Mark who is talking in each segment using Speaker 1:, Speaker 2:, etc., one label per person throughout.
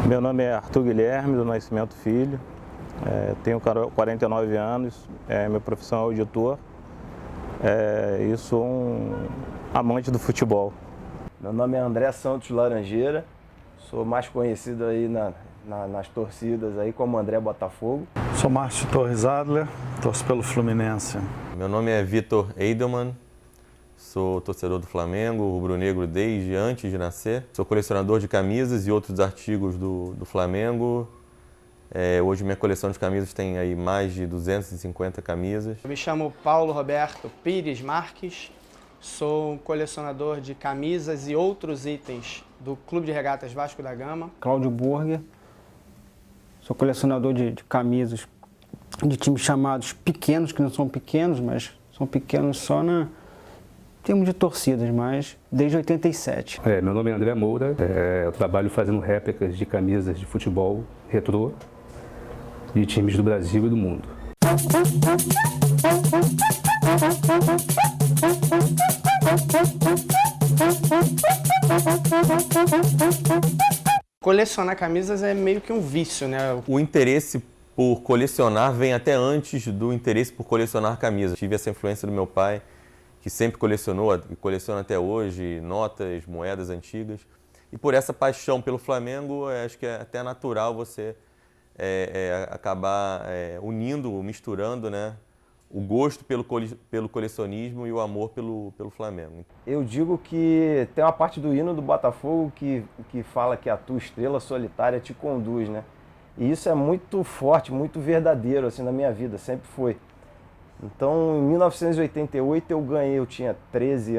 Speaker 1: Meu nome é Arthur Guilherme, do Nascimento Filho, tenho 49 anos, minha profissão é auditor e sou um amante do futebol.
Speaker 2: Meu nome é André Santos Laranjeira, sou mais conhecido aí nas torcidas aí como André Botafogo.
Speaker 3: Sou Márcio Torres Adler, torço pelo Fluminense.
Speaker 4: Meu nome é Vitor Eidelman, sou torcedor do Flamengo, rubro-negro desde antes de nascer. Sou colecionador de camisas e outros artigos do Flamengo. Hoje minha coleção de camisas tem aí mais de 250 camisas.
Speaker 5: Eu me chamo Paulo Roberto Pires Marques, sou colecionador de camisas e outros itens do Clube de Regatas Vasco da Gama.
Speaker 6: Cláudio Burger, sou colecionador de camisas de times chamados pequenos, que não são pequenos, mas são pequenos só na termos de torcidas, mas desde 87.
Speaker 7: Meu nome é André Moura, eu trabalho fazendo réplicas de camisas de futebol retrô de times do Brasil e do mundo.
Speaker 5: Colecionar camisas é meio que um vício, né?
Speaker 4: O interesse por colecionar vem até antes do interesse por colecionar camisas. Tive essa influência do meu pai, que sempre colecionou e coleciona até hoje notas, moedas antigas. E por essa paixão pelo Flamengo, acho que é até natural você acabar unindo, misturando, né, o gosto pelo colecionismo e o amor pelo Flamengo.
Speaker 2: Eu digo que tem uma parte do hino do Botafogo que fala que a tua estrela solitária te conduz, né? E isso é muito forte, muito verdadeiro assim na minha vida, sempre foi. Então, em 1988 eu tinha 13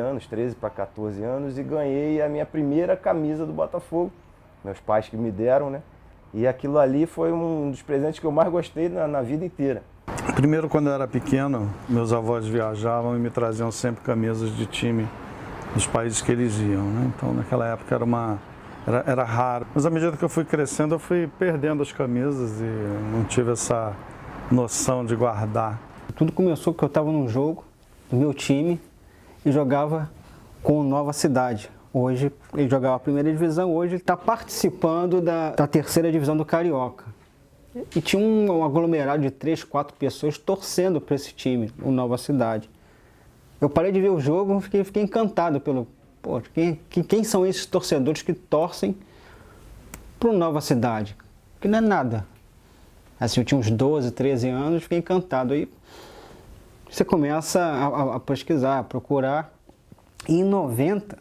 Speaker 2: para 14 anos e ganhei a minha primeira camisa do Botafogo, meus pais que me deram, né? E aquilo ali foi um dos presentes que eu mais gostei na vida inteira.
Speaker 3: Primeiro, quando eu era pequeno, meus avós viajavam e me traziam sempre camisas de time dos países que eles iam, né? Então, naquela época era raro. Mas à medida que eu fui crescendo, eu fui perdendo as camisas e não tive essa noção de guardar.
Speaker 6: Tudo começou porque eu estava num jogo do meu time e jogava com o Nova Cidade. Hoje ele jogava a primeira divisão, hoje ele está participando da terceira divisão do Carioca. E tinha um aglomerado de 3, 4 pessoas torcendo para esse time, o Nova Cidade. Eu parei de ver o jogo e fiquei encantado pelo... Pô, quem são esses torcedores que torcem para o Nova Cidade? Que não é nada. Assim, eu tinha uns 12, 13 anos, fiquei encantado. Aí você começa a pesquisar, a procurar. E em 90,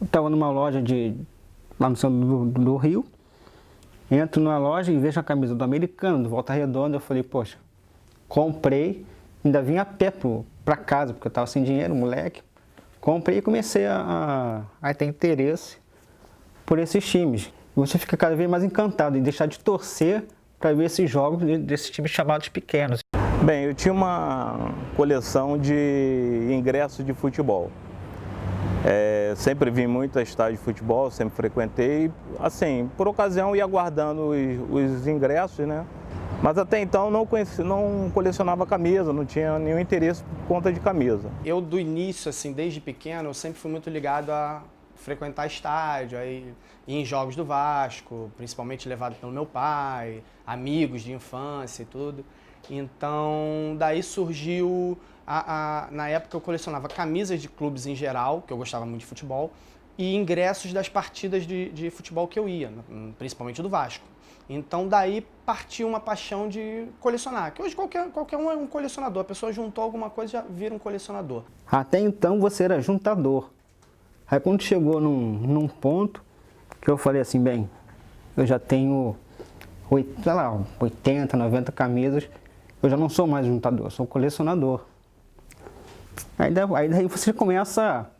Speaker 6: eu estava numa loja lá no centro do Rio, entro na loja e vejo a camisa do Americano, do Volta Redonda. Eu falei, poxa, comprei, ainda vim a pé para casa, porque eu estava sem dinheiro, moleque. Comprei e comecei a ter interesse por esses times. E você fica cada vez mais encantado em deixar de torcer para ver esses jogos desses times chamados pequenos.
Speaker 1: Bem, eu tinha uma coleção de ingressos de futebol. Sempre vim muito a estádio de futebol, sempre frequentei. Assim, por ocasião ia guardando os ingressos, né? Mas até então não colecionava camisa, não tinha nenhum interesse por conta de camisa.
Speaker 5: Eu, do início, assim, desde pequeno, eu sempre fui muito ligado a frequentar estádio, aí ir em jogos do Vasco, principalmente levado pelo meu pai, amigos de infância e tudo. Então, daí surgiu, na época eu colecionava camisas de clubes em geral, que eu gostava muito de futebol, e ingressos das partidas de futebol que eu ia, principalmente do Vasco. Então, daí partiu uma paixão de colecionar, que hoje qualquer um é um colecionador, a pessoa juntou alguma coisa e já vira um colecionador.
Speaker 6: Até então você era juntador. Aí quando chegou num ponto que eu falei assim, bem, eu já tenho 80, 90 camisas, eu já não sou mais juntador, eu sou colecionador. Aí daí você começa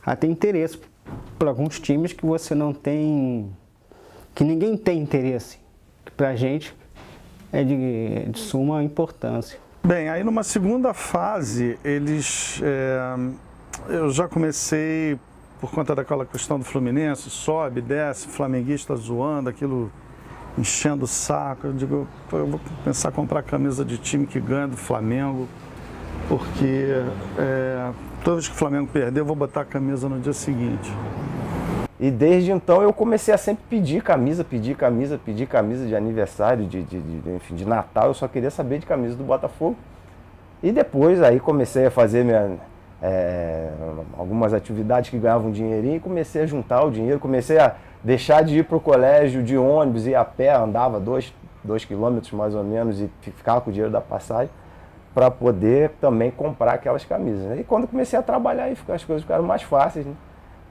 Speaker 6: a ter interesse por alguns times que você não tem, que ninguém tem interesse. Que pra gente é de suma importância.
Speaker 3: Bem, aí numa segunda fase, eu já comecei, por conta daquela questão do Fluminense, sobe, desce, flamenguista zoando, aquilo enchendo o saco. Eu digo, eu vou pensar em comprar camisa de time que ganha do Flamengo, porque toda vez que o Flamengo perder, eu vou botar a camisa no dia seguinte.
Speaker 2: E desde então eu comecei a sempre pedir camisa de aniversário, enfim, de Natal. Eu só queria saber de camisa do Botafogo. E depois aí comecei a fazer algumas atividades que ganhavam dinheirinho e comecei a juntar o dinheiro. Comecei a deixar de ir para o colégio de ônibus, ir a pé, andava 2 quilômetros mais ou menos e ficava com o dinheiro da passagem para poder também comprar aquelas camisas. E quando comecei a trabalhar, aí as coisas ficaram mais fáceis, né?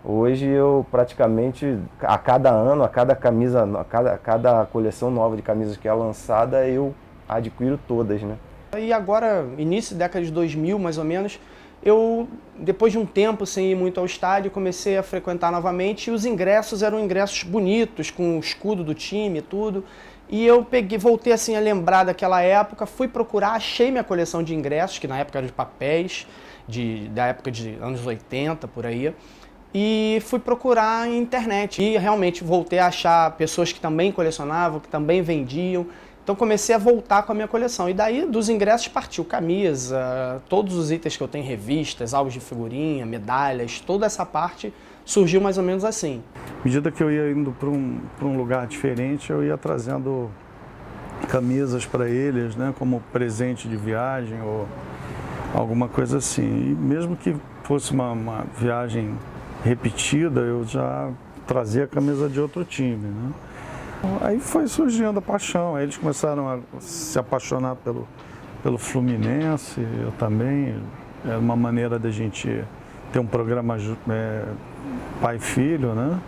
Speaker 2: Hoje eu praticamente, a cada ano, a cada coleção nova de camisas que é lançada, eu adquiro todas, né?
Speaker 5: E agora, início da década de 2000, mais ou menos, eu, depois de um tempo sem ir muito ao estádio, comecei a frequentar novamente e os ingressos eram ingressos bonitos, com o escudo do time e tudo. E eu voltei assim a lembrar daquela época, fui procurar, achei minha coleção de ingressos, que na época era de papéis, da época de anos 80, por aí. E fui procurar na internet e realmente voltei a achar pessoas que também colecionavam, que também vendiam. Então comecei a voltar com a minha coleção. E daí dos ingressos partiu camisa, todos os itens que eu tenho, revistas, álbuns de figurinha, medalhas, toda essa parte surgiu mais ou menos assim.
Speaker 3: À medida que eu ia indo para um lugar diferente, eu ia trazendo camisas para eles, né, como presente de viagem ou alguma coisa assim. E mesmo que fosse uma viagem repetida, eu já trazia a camisa de outro time, né? Aí foi surgindo a paixão, aí eles começaram a se apaixonar pelo Fluminense, eu também. Era uma maneira da gente ter um programa pai e filho, né?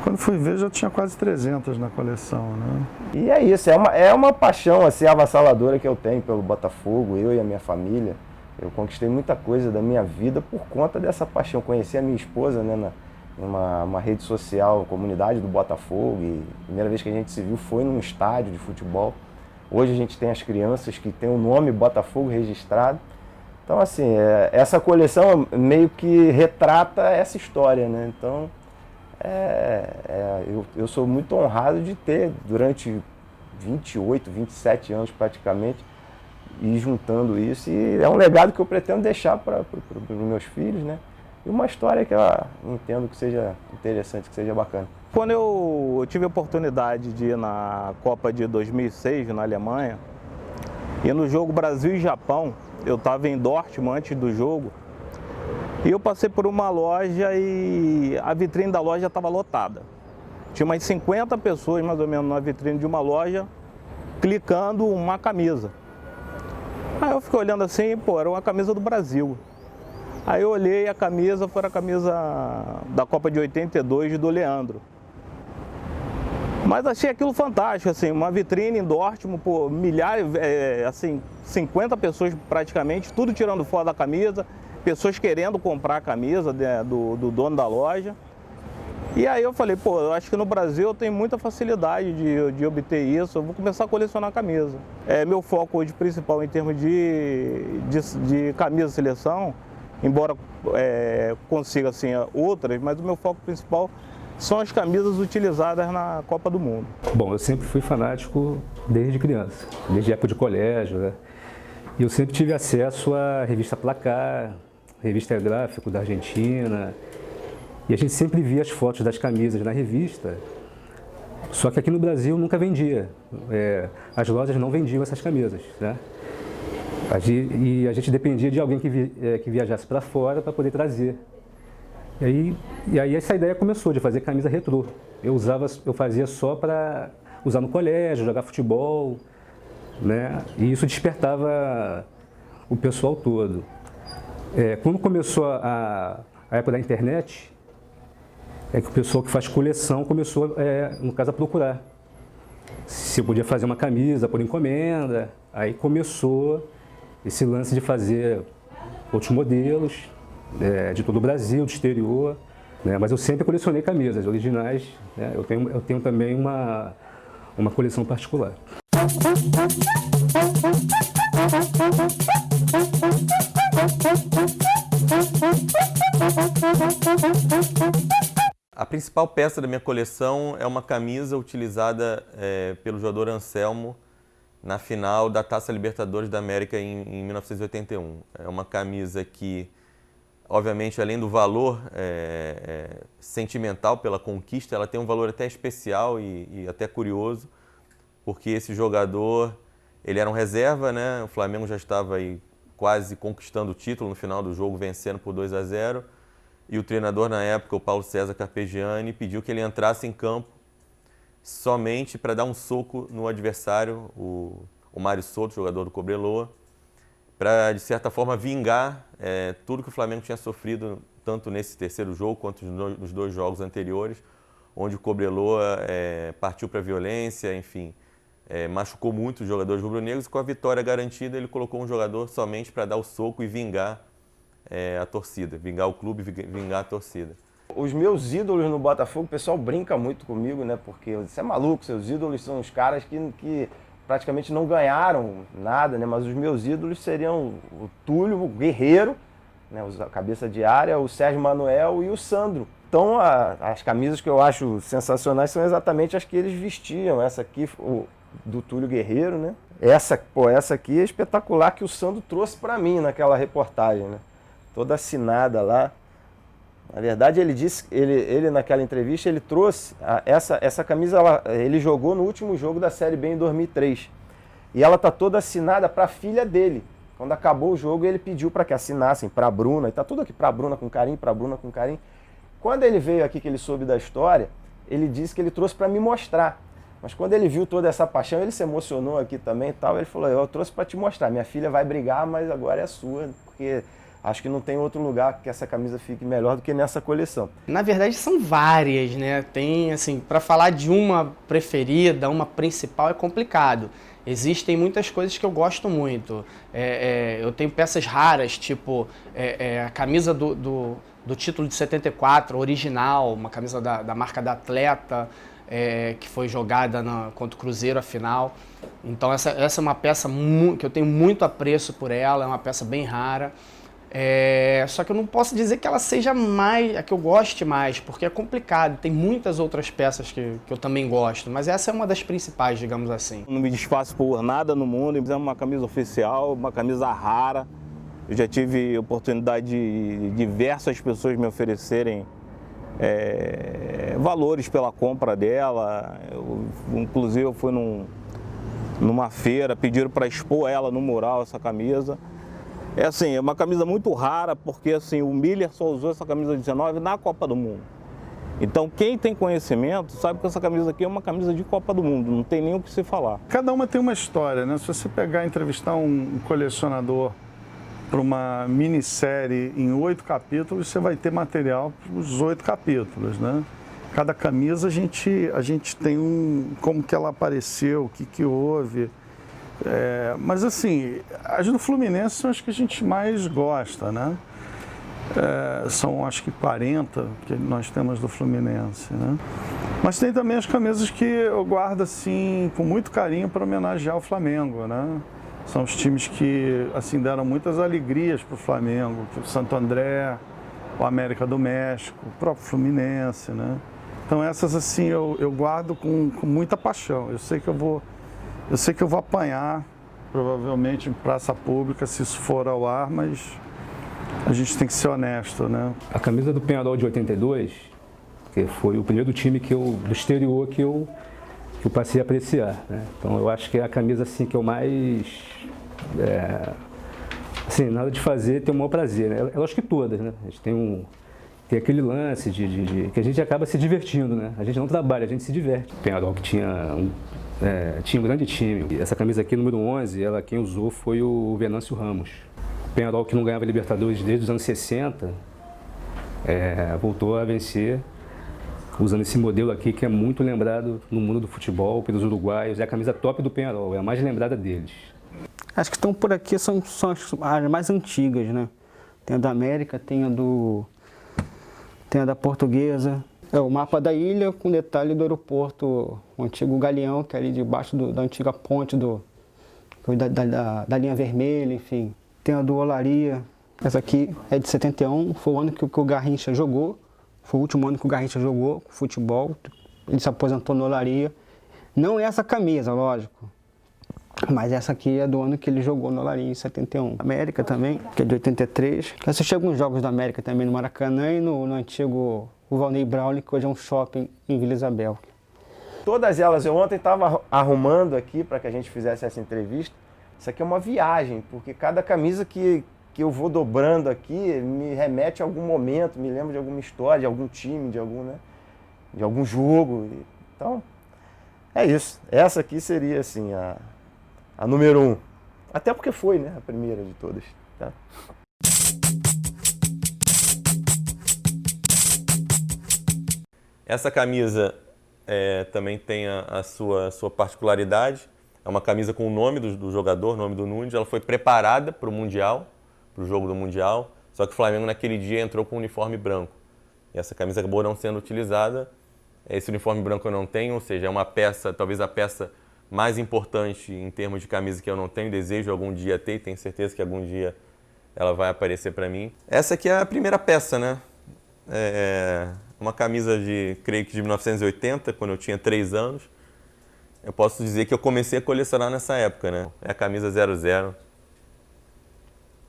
Speaker 3: Quando fui ver, já tinha quase 300 na coleção, né?
Speaker 2: E é isso, é uma paixão assim, avassaladora que eu tenho pelo Botafogo, eu e a minha família. Eu conquistei muita coisa da minha vida por conta dessa paixão. Conheci a minha esposa, né, numa rede social, comunidade do Botafogo, e a primeira vez que a gente se viu foi num estádio de futebol. Hoje a gente tem as crianças que tem o nome Botafogo registrado. Então, assim, essa coleção meio que retrata essa história, né? Então, eu sou muito honrado de ter, durante 28, 27 anos praticamente, e juntando isso, e é um legado que eu pretendo deixar para os meus filhos, né? E uma história que eu entendo que seja interessante, que seja bacana.
Speaker 1: Quando eu tive a oportunidade de ir na Copa de 2006 na Alemanha, e no jogo Brasil e Japão, eu estava em Dortmund antes do jogo, e eu passei por uma loja e a vitrine da loja estava lotada. Tinha umas 50 pessoas mais ou menos na vitrine de uma loja, clicando uma camisa. Aí eu fiquei olhando assim, pô, era uma camisa do Brasil. Aí eu olhei a camisa, foi a camisa da Copa de 82 do Leandro. Mas achei aquilo fantástico, assim, uma vitrine em Dortmund, pô, milhares, assim, 50 pessoas praticamente, tudo tirando foto da camisa, pessoas querendo comprar a camisa do dono da loja. E aí eu falei, pô, eu acho que no Brasil eu tenho muita facilidade de obter isso, eu vou começar a colecionar camisa. Meu foco hoje principal em termos de camisa seleção, embora consiga assim outras, mas o meu foco principal são as camisas utilizadas na Copa do Mundo.
Speaker 7: Bom, eu sempre fui fanático desde criança, desde a época de colégio, né? E eu sempre tive acesso à revista Placar, revista Gráfico da Argentina. E a gente sempre via as fotos das camisas na revista, só que aqui no Brasil nunca vendia. As lojas não vendiam essas camisas, né? E a gente dependia de alguém que viajasse para fora para poder trazer. E aí essa ideia começou de fazer camisa retrô. Eu fazia só para usar no colégio, jogar futebol, né? E isso despertava o pessoal todo. Quando começou a época da internet, que o pessoal que faz coleção começou, no caso, a procurar se eu podia fazer uma camisa por encomenda. Aí começou esse lance de fazer outros modelos, de todo o Brasil, do exterior, né? Mas eu sempre colecionei camisas originais, né? Eu tenho também uma coleção particular.
Speaker 4: A principal peça da minha coleção é uma camisa utilizada pelo jogador Anselmo na final da Taça Libertadores da América em 1981. É uma camisa que obviamente, além do valor sentimental pela conquista, ela tem um valor até especial e até curioso, porque esse jogador, ele era um reserva, né? O Flamengo já estava aí quase conquistando o título no final do jogo, vencendo por 2-0, e o treinador na época, o Paulo César Carpegiani, pediu que ele entrasse em campo somente para dar um soco no adversário, o Mário Souto, jogador do Cobreloa, para, de certa forma, vingar tudo que o Flamengo tinha sofrido, tanto nesse terceiro jogo quanto nos 2 jogos anteriores, onde o Cobreloa partiu para a violência, enfim, machucou muito os jogadores rubro-negros, e com a vitória garantida ele colocou um jogador somente para dar o soco e vingar a torcida, vingar o clube, vingar a torcida.
Speaker 2: Os meus ídolos no Botafogo, o pessoal brinca muito comigo, né? Porque você é maluco, seus ídolos são os caras que praticamente não ganharam nada, né? Mas os meus ídolos seriam o Túlio, o Guerreiro, né? A cabeça de área, o Sérgio Manuel e o Sandro. Então, as camisas que eu acho sensacionais são exatamente as que eles vestiam. Essa aqui, do Túlio Guerreiro, né? Essa aqui é espetacular, que o Sandro trouxe para mim naquela reportagem, né? Toda assinada lá. Na verdade, ele disse, ele naquela entrevista, ele trouxe essa camisa, ele jogou no último jogo da Série B em 2003. E ela tá toda assinada para a filha dele. Quando acabou o jogo, ele pediu para que assinassem para a Bruna, e tá tudo aqui para a Bruna com carinho, para a Bruna com carinho. Quando ele veio aqui, que ele soube da história, ele disse que ele trouxe para me mostrar. Mas quando ele viu toda essa paixão, ele se emocionou aqui também e tal, ele falou, eu trouxe para te mostrar, minha filha vai brigar, mas agora é sua, porque acho que não tem outro lugar que essa camisa fique melhor do que nessa coleção.
Speaker 5: Na verdade, são várias, né? Tem, assim, para falar de uma preferida, uma principal, é complicado. Existem muitas coisas que eu gosto muito. Eu tenho peças raras, tipo a camisa do título de 74, original, uma camisa da marca da Atleta, que foi jogada contra o Cruzeiro, a final. Então essa é uma peça que eu tenho muito apreço por ela, é uma peça bem rara. Só que eu não posso dizer que ela seja a que eu goste mais, porque é complicado. Tem muitas outras peças que eu também gosto, mas essa é uma das principais, digamos assim.
Speaker 1: Não me desfaço por nada no mundo, é uma camisa oficial, uma camisa rara. Eu já tive oportunidade de diversas pessoas me oferecerem valores pela compra dela. Inclusive eu fui numa feira, pediram para expor ela no mural, essa camisa. É uma camisa muito rara, porque assim, o Miller só usou essa camisa 19 na Copa do Mundo. Então quem tem conhecimento sabe que essa camisa aqui é uma camisa de Copa do Mundo, não tem nem o que se falar.
Speaker 3: Cada uma tem uma história, né? Se você pegar e entrevistar um colecionador para uma minissérie em 8 capítulos, você vai ter material para os 8 capítulos, né? Cada camisa a gente tem como que ela apareceu, o que houve. Mas assim, as do Fluminense são as que a gente mais gosta, né? São acho que 40 que nós temos do Fluminense, né? Mas tem também as camisas que eu guardo assim com muito carinho para homenagear o Flamengo, né? São os times que assim deram muitas alegrias para o Flamengo, o Santo André, o América do México, o próprio Fluminense, né? Então essas assim eu guardo com muita paixão. Eu sei que eu vou apanhar, provavelmente, em praça pública, se isso for ao ar, mas a gente tem que ser honesto, né?
Speaker 7: A camisa do Peñarol de 82, que foi o primeiro time do exterior que eu passei a apreciar, né? Então eu acho que é a camisa assim, que eu mais... assim, nada de fazer, tem o maior prazer, né? Eu acho que todas, né? A gente tem aquele lance que a gente acaba se divertindo, né? A gente não trabalha, a gente se diverte. O Peñarol que tinha um grande time. Essa camisa aqui, número 11, quem usou foi o Venâncio Ramos. O Peñarol, que não ganhava Libertadores desde os anos 60, voltou a vencer usando esse modelo aqui, que é muito lembrado no mundo do futebol, pelos uruguaios. É a camisa top do Peñarol, é a mais lembrada deles.
Speaker 6: As que estão por aqui são as mais antigas, né? Tem a da América, tem a da Portuguesa. O mapa da ilha com detalhe do aeroporto, o antigo galeão, que é ali debaixo da antiga ponte da linha vermelha, enfim. Tem a do Olaria. Essa aqui é de 71, foi o ano que o Garrincha jogou. Foi o último ano que o Garrincha jogou futebol. Ele se aposentou no Olaria. Não é essa camisa, lógico. Mas essa aqui é do ano que ele jogou no Olaria, em 71. América também, que é de 83. Eu assisti alguns jogos da América também no Maracanã e no antigo Valnei Brauli, que hoje é um shopping em Vila Isabel.
Speaker 2: Todas elas, eu ontem estava arrumando aqui para que a gente fizesse essa entrevista. Isso aqui é uma viagem, porque cada camisa que eu vou dobrando aqui me remete a algum momento, me lembra de alguma história, de algum time, de algum jogo. Então, é isso. Essa aqui seria assim a número 1. Até porque foi, né, a primeira de todas. Tá?
Speaker 4: Essa camisa também tem a sua particularidade. É uma camisa com o nome do jogador, o nome do Nunes. Ela foi preparada para o Mundial, para o jogo do Mundial. Só que o Flamengo naquele dia entrou com um uniforme branco. E essa camisa acabou não sendo utilizada. Esse uniforme branco eu não tenho, ou seja, é uma peça, talvez a peça mais importante em termos de camisa que eu não tenho. Desejo algum dia ter, tenho certeza que algum dia ela vai aparecer para mim. Essa aqui é a primeira peça, né? Uma camisa creio que de 1980, quando eu tinha 3 anos. Eu posso dizer que eu comecei a colecionar nessa época, né? É a camisa 00,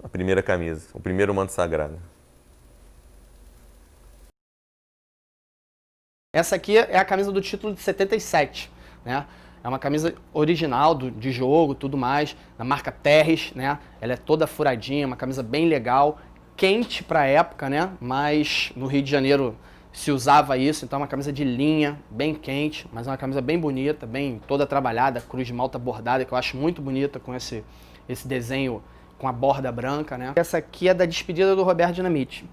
Speaker 4: a primeira camisa, o primeiro manto sagrado.
Speaker 5: Essa aqui é a camisa do título de 77, né? É uma camisa original de jogo, tudo mais, da marca Terres, né? Ela é toda furadinha, uma camisa bem legal, quente para a época, né? Mas no Rio de Janeiro se usava isso, então é uma camisa de linha, bem quente, mas é uma camisa bem bonita, bem toda trabalhada, cruz de malta bordada, que eu acho muito bonita, com esse desenho com a borda branca, né? Essa aqui é da despedida do Roberto Dinamite.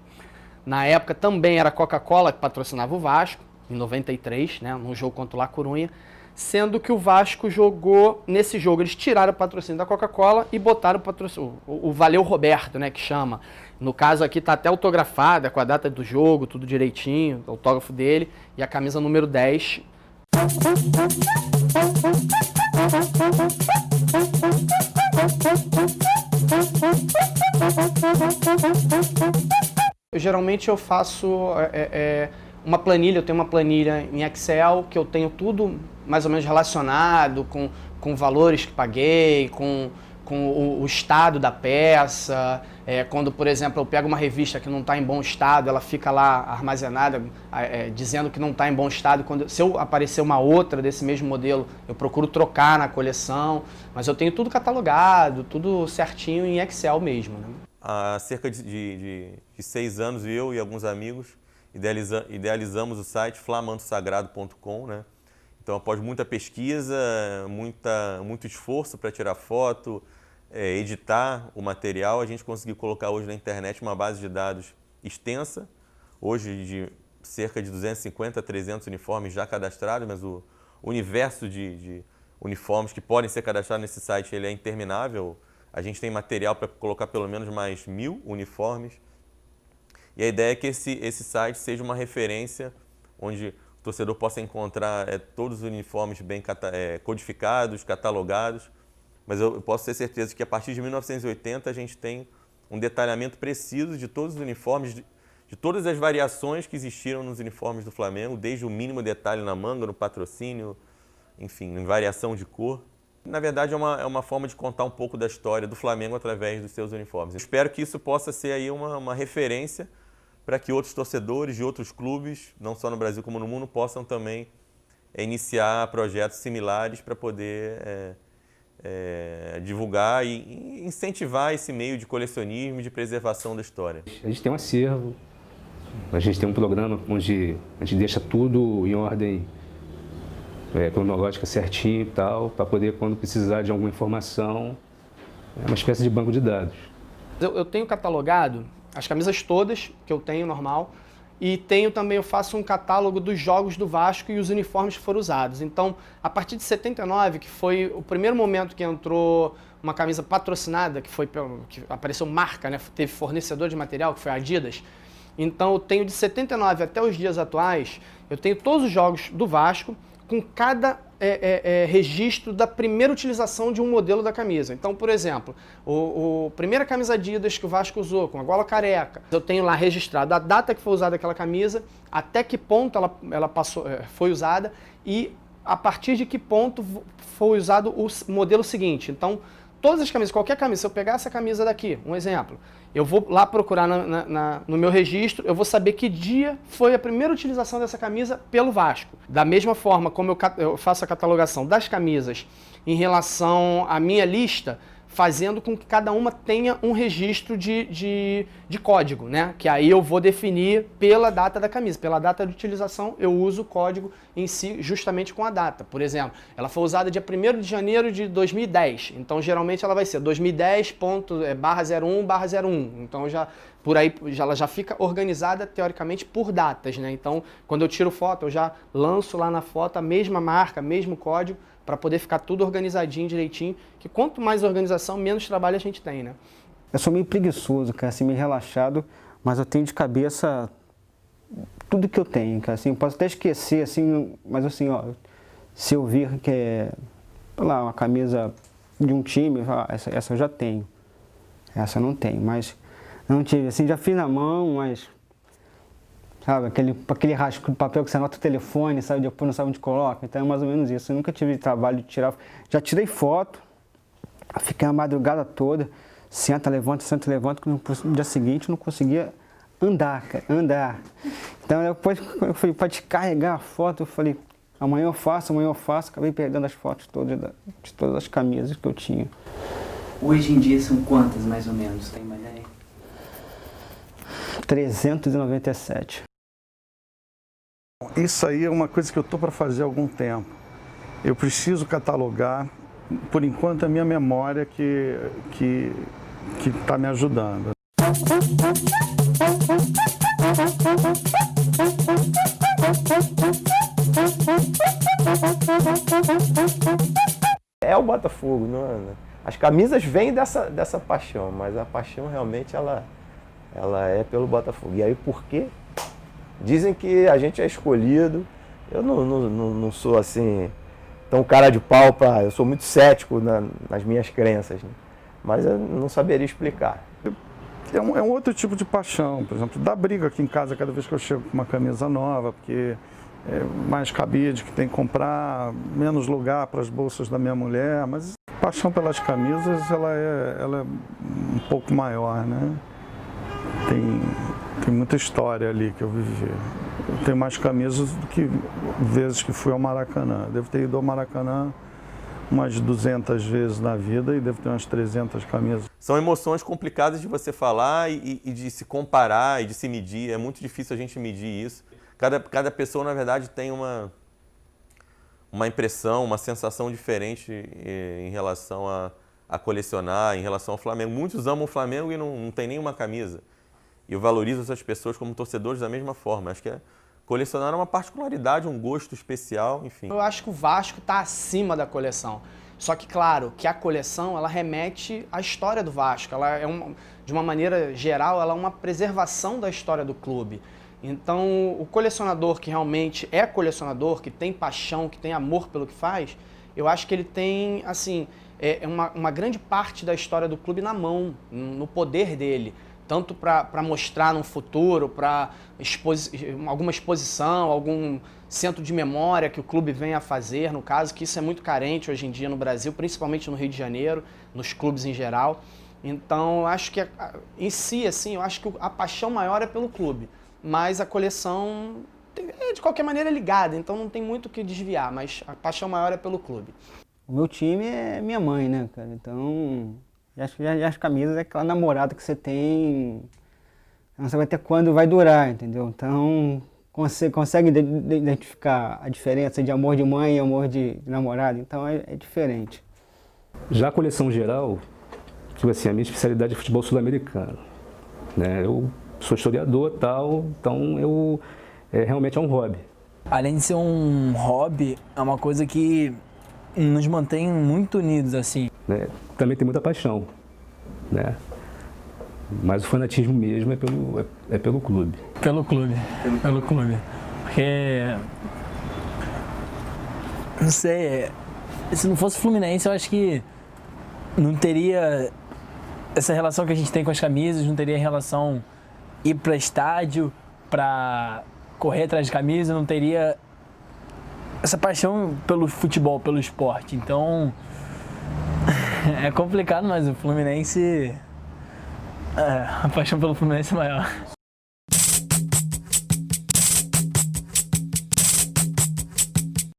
Speaker 5: Na época também era a Coca-Cola que patrocinava o Vasco, em 93, né, num jogo contra o La Coruña, sendo que o Vasco jogou, nesse jogo eles tiraram o patrocínio da Coca-Cola e botaram o patrocínio, o Valeu Roberto, né, que chama. No caso aqui tá até autografada, com a data do jogo, tudo direitinho, o autógrafo dele, e a camisa número 10. Geralmente eu faço uma planilha, eu tenho uma planilha em Excel que eu tenho tudo mais ou menos relacionado com valores que paguei, com o estado da peça. Quando, por exemplo, eu pego uma revista que não está em bom estado, ela fica lá armazenada dizendo que não está em bom estado. Se eu aparecer uma outra desse mesmo modelo, eu procuro trocar na coleção, mas eu tenho tudo catalogado, tudo certinho em Excel mesmo, né?
Speaker 4: Há cerca de 6 anos, eu e alguns amigos idealizamos o site flamantosagrado.com, né? Então, após muita pesquisa, muito esforço para tirar foto, editar o material, a gente conseguiu colocar hoje na internet uma base de dados extensa, hoje de cerca de 250 a 300 uniformes já cadastrados, mas o universo de uniformes que podem ser cadastrados nesse site ele é interminável. A gente tem material para colocar pelo menos mais 1000 uniformes. E a ideia é que esse site seja uma referência onde o torcedor possa encontrar todos os uniformes bem codificados, catalogados. Mas eu posso ter certeza que a partir de 1980 a gente tem um detalhamento preciso de todos os uniformes, de todas as variações que existiram nos uniformes do Flamengo, desde o mínimo detalhe na manga, no patrocínio, enfim, em variação de cor. Na verdade, é uma forma de contar um pouco da história do Flamengo através dos seus uniformes. Eu espero que isso possa ser aí uma referência para que outros torcedores de outros clubes, não só no Brasil como no mundo, possam também iniciar projetos similares para poder divulgar e incentivar esse meio de colecionismo e de preservação da história.
Speaker 7: A gente tem um acervo, a gente tem um programa onde a gente deixa tudo em ordem cronológica certinho e tal, para poder, quando precisar de alguma informação, é uma espécie de banco de dados.
Speaker 5: Eu tenho catalogado as camisas todas que eu tenho, normal, e eu faço um catálogo dos jogos do Vasco e os uniformes que foram usados. Então, a partir de 79, que foi o primeiro momento que entrou uma camisa patrocinada, que apareceu marca, né? Teve fornecedor de material, que foi a Adidas. Então, eu tenho de 79 até os dias atuais, eu tenho todos os jogos do Vasco, com cada registro da primeira utilização de um modelo da camisa. Então, por exemplo, a primeira camisa Adidas que o Vasco usou, com a gola careca, eu tenho lá registrado a data que foi usada aquela camisa, até que ponto ela foi usada e a partir de que ponto foi usado o modelo seguinte. Então, todas as camisas, qualquer camisa, se eu pegar essa camisa daqui, um exemplo, eu vou lá procurar no meu registro, eu vou saber que dia foi a primeira utilização dessa camisa pelo Vasco. Da mesma forma como eu faço a catalogação das camisas em relação à minha lista, fazendo com que cada uma tenha um registro de código, né? Que aí eu vou definir pela data da camisa. Pela data de utilização, eu uso o código em si justamente com a data. Por exemplo, ela foi usada dia 1º de janeiro de 2010. Então, geralmente, ela vai ser 2010./01/01. Então, por aí, ela já fica organizada, teoricamente, por datas, né? Então, quando eu tiro foto, eu já lanço lá na foto a mesma marca, mesmo código, para poder ficar tudo organizadinho, direitinho, que quanto mais organização, menos trabalho a gente tem, né?
Speaker 6: Eu sou meio preguiçoso, cara, assim, meio relaxado, mas eu tenho de cabeça tudo que eu tenho, cara, assim, eu posso até esquecer, assim, mas assim, ó, se eu vir que é, sei lá, uma camisa de um time, essa eu já tenho, essa eu não tenho, mas não tive, assim, já fiz na mão, mas, sabe, aquele rascunho de papel que você anota o telefone, sabe, depois não sabe onde coloca, então é mais ou menos isso. Eu nunca tive trabalho de tirar, já tirei foto, fiquei a madrugada toda, senta, levanta, que no dia seguinte não conseguia andar, cara, andar. Então depois, quando eu fui para descarregar a foto, eu falei, amanhã eu faço, acabei perdendo as fotos todas, de todas as camisas que eu tinha.
Speaker 8: Hoje em dia são quantas, mais ou menos, tem uma ideia?
Speaker 6: 397.
Speaker 3: Isso aí é uma coisa que eu estou para fazer há algum tempo. Eu preciso catalogar, por enquanto, a minha memória que está me ajudando.
Speaker 2: É o Botafogo, não é? As camisas vêm dessa paixão, mas a paixão realmente ela é pelo Botafogo. E aí por quê? Dizem que a gente é escolhido. Eu não sou assim tão cara de pau eu sou muito cético nas minhas crenças, né? Mas eu não saberia explicar.
Speaker 3: É um outro tipo de paixão, por exemplo, dá briga aqui em casa cada vez que eu chego com uma camisa nova, porque é mais cabide, que tem que comprar, menos lugar para as bolsas da minha mulher, mas a paixão pelas camisas ela é um pouco maior, né? Tem muita história ali que eu vivi. Eu tenho mais camisas do que vezes que fui ao Maracanã. Devo ter ido ao Maracanã umas 200 vezes na vida e devo ter umas 300 camisas.
Speaker 4: São emoções complicadas de você falar e de se comparar e de se medir. É muito difícil a gente medir isso. Cada pessoa, na verdade, tem uma impressão, uma sensação diferente em relação a colecionar, em relação ao Flamengo. Muitos amam o Flamengo e não tem nenhuma camisa. E eu valorizo essas pessoas como torcedores da mesma forma. Acho que colecionar é uma particularidade, um gosto especial, enfim.
Speaker 5: Eu acho que o Vasco está acima da coleção. Só que, claro, que a coleção, ela remete à história do Vasco. Ela é de uma maneira geral, ela é uma preservação da história do clube. Então, o colecionador que realmente é colecionador, que tem paixão, que tem amor pelo que faz, eu acho que ele tem, assim, uma grande parte da história do clube na mão, no poder dele. Tanto para mostrar no futuro, para alguma exposição, algum centro de memória que o clube venha a fazer, no caso, que isso é muito carente hoje em dia no Brasil, principalmente no Rio de Janeiro, nos clubes em geral. Então, eu acho que em si, assim, eu acho que a paixão maior é pelo clube, mas a coleção de qualquer maneira é ligada, então não tem muito o que desviar, mas a paixão maior é pelo clube.
Speaker 6: O meu time é minha mãe, né, cara? Então, as camisas é aquela namorada que você tem, não sabe até quando vai durar, entendeu? Então, você consegue identificar a diferença de amor de mãe e amor de namorado, então é diferente.
Speaker 7: Já a coleção geral, tipo assim, a minha especialidade é futebol sul-americano, né? Eu sou historiador e tal, então realmente é um hobby.
Speaker 8: Além de ser um hobby, é uma coisa que nos mantém muito unidos, assim.
Speaker 7: Né? Também tem muita paixão, né? Mas o fanatismo mesmo é pelo clube.
Speaker 9: Pelo clube. Porque, não sei, se não fosse Fluminense, eu acho que não teria essa relação que a gente tem com as camisas, não teria relação ir para estádio, para correr atrás de camisa, não teria essa paixão pelo futebol, pelo esporte. Então, é complicado, mas o Fluminense... a paixão pelo Fluminense é maior.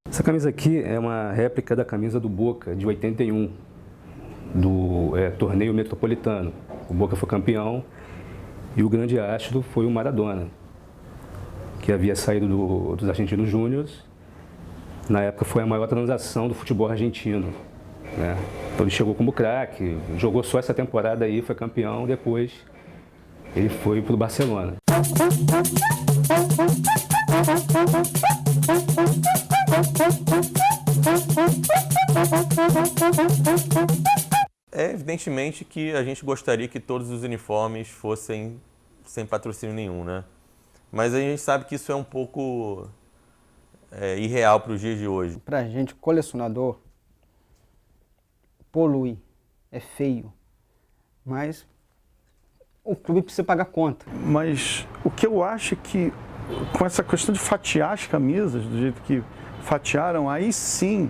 Speaker 7: Essa camisa aqui é uma réplica da camisa do Boca, de 81, do torneio metropolitano. O Boca foi campeão e o grande astro foi o Maradona, que havia saído dos Argentinos Júniors. Na época foi a maior transação do futebol argentino, né? Então ele chegou como craque, jogou só essa temporada aí, foi campeão, depois ele foi para o Barcelona.
Speaker 4: É evidentemente que a gente gostaria que todos os uniformes fossem sem patrocínio nenhum, né? Mas a gente sabe que isso é um pouco irreal para os dias de hoje.
Speaker 6: Pra gente, colecionador, polui, é feio, mas o clube precisa pagar conta.
Speaker 3: Mas o que eu acho é que com essa questão de fatiar as camisas, do jeito que fatiaram, aí sim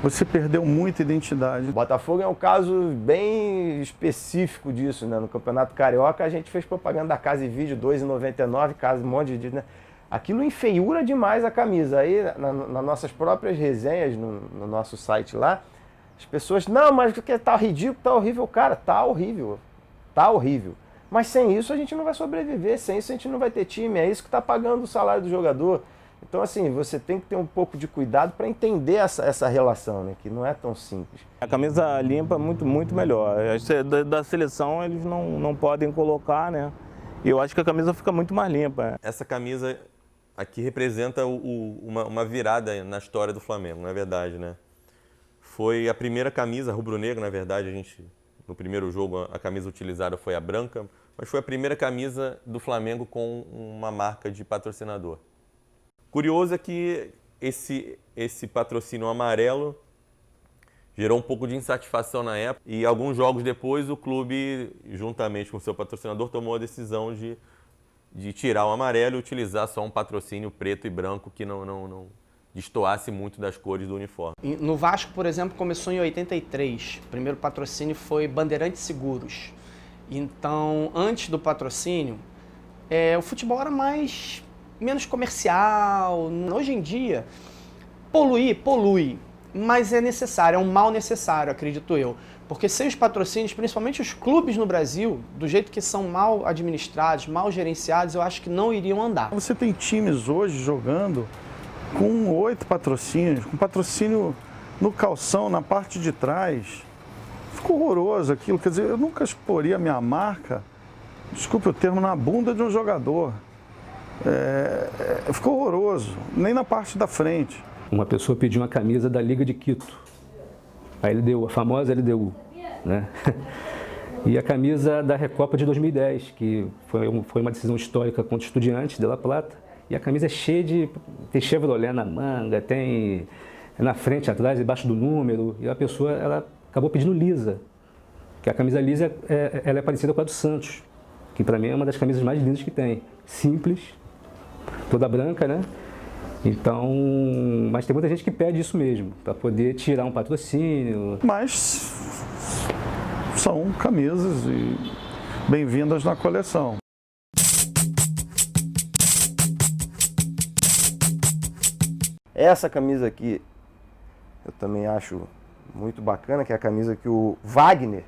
Speaker 3: você perdeu muita identidade.
Speaker 2: O Botafogo é um caso bem específico disso, né? No Campeonato Carioca a gente fez propaganda da Casa e Vídeo, R$ 2,99, casa, um monte de... Né? Aquilo enfeiura demais a camisa. Aí, nas nossas próprias resenhas, no nosso site lá, as pessoas, não, mas porque tá ridículo, tá horrível. Cara, tá horrível. Tá horrível. Mas sem isso a gente não vai sobreviver, sem isso a gente não vai ter time. É isso que está pagando o salário do jogador. Então, assim, você tem que ter um pouco de cuidado para entender essa relação, né? Que não é tão simples.
Speaker 1: A camisa limpa é muito melhor. Da seleção eles não podem colocar, né? E eu acho que a camisa fica muito mais limpa.
Speaker 4: Essa camisa aqui representa uma virada na história do Flamengo, não é verdade, né? Foi a primeira camisa rubro-negra, na verdade, no primeiro jogo a camisa utilizada foi a branca, mas foi a primeira camisa do Flamengo com uma marca de patrocinador. Curioso é que esse patrocínio amarelo gerou um pouco de insatisfação na época e alguns jogos depois o clube, juntamente com o seu patrocinador, tomou a decisão de tirar o amarelo e utilizar só um patrocínio preto e branco que não destoasse muito das cores do uniforme.
Speaker 5: No Vasco, por exemplo, começou em 83. O primeiro patrocínio foi Bandeirantes Seguros. Então, antes do patrocínio, o futebol era menos comercial. Hoje em dia, polui, mas é necessário, é um mal necessário, acredito eu. Porque sem os patrocínios, principalmente os clubes no Brasil, do jeito que são mal administrados, mal gerenciados, eu acho que não iriam andar.
Speaker 3: Você tem times hoje jogando com 8 patrocínios, com patrocínio no calção, na parte de trás. Ficou horroroso aquilo, quer dizer, eu nunca exporia a minha marca, desculpe o termo, na bunda de um jogador. Ficou horroroso, nem na parte da frente.
Speaker 7: Uma pessoa pediu uma camisa da Liga de Quito, a LDU, a famosa LDU, né? E a camisa da Recopa de 2010, que foi uma decisão histórica contra o Estudiantes de La Plata. E a camisa é cheia tem Chevrolet na manga, tem na frente, atrás, debaixo do número. E a pessoa, ela acabou pedindo lisa, que a camisa lisa ela é parecida com a do Santos, que para mim é uma das camisas mais lindas que tem. Simples, toda branca, né? Então, mas tem muita gente que pede isso mesmo, para poder tirar um patrocínio.
Speaker 3: Mas são camisas e bem-vindas na coleção.
Speaker 2: Essa camisa aqui, eu também acho muito bacana, que é a camisa que o Wagner